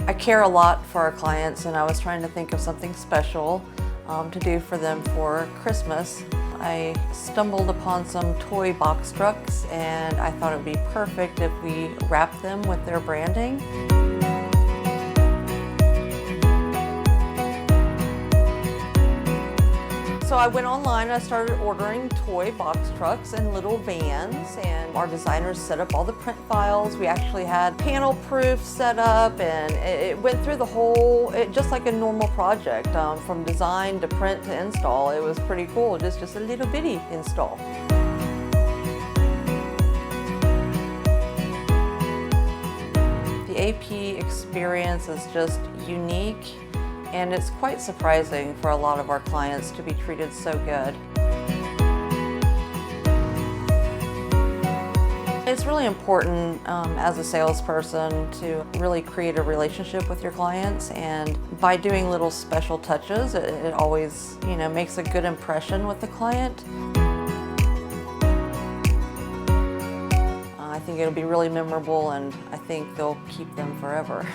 I care a lot for our clients, and I was trying to think of something special to do for them for Christmas. I stumbled upon some toy box trucks, and I thought it would be perfect if we wrapped them with their branding. So I went online, I started ordering toy box trucks and little vans, and our designers set up all the print files. We actually had panel proof set up, and it went through the whole, just like a normal project, from design to print to install. It was pretty cool, just a little bitty install. The AP experience is just unique, and it's quite surprising for a lot of our clients to be treated so good. It's really important as a salesperson to really create a relationship with your clients, and by doing little special touches, it always, makes a good impression with the client. I think it'll be really memorable, and I think they'll keep them forever.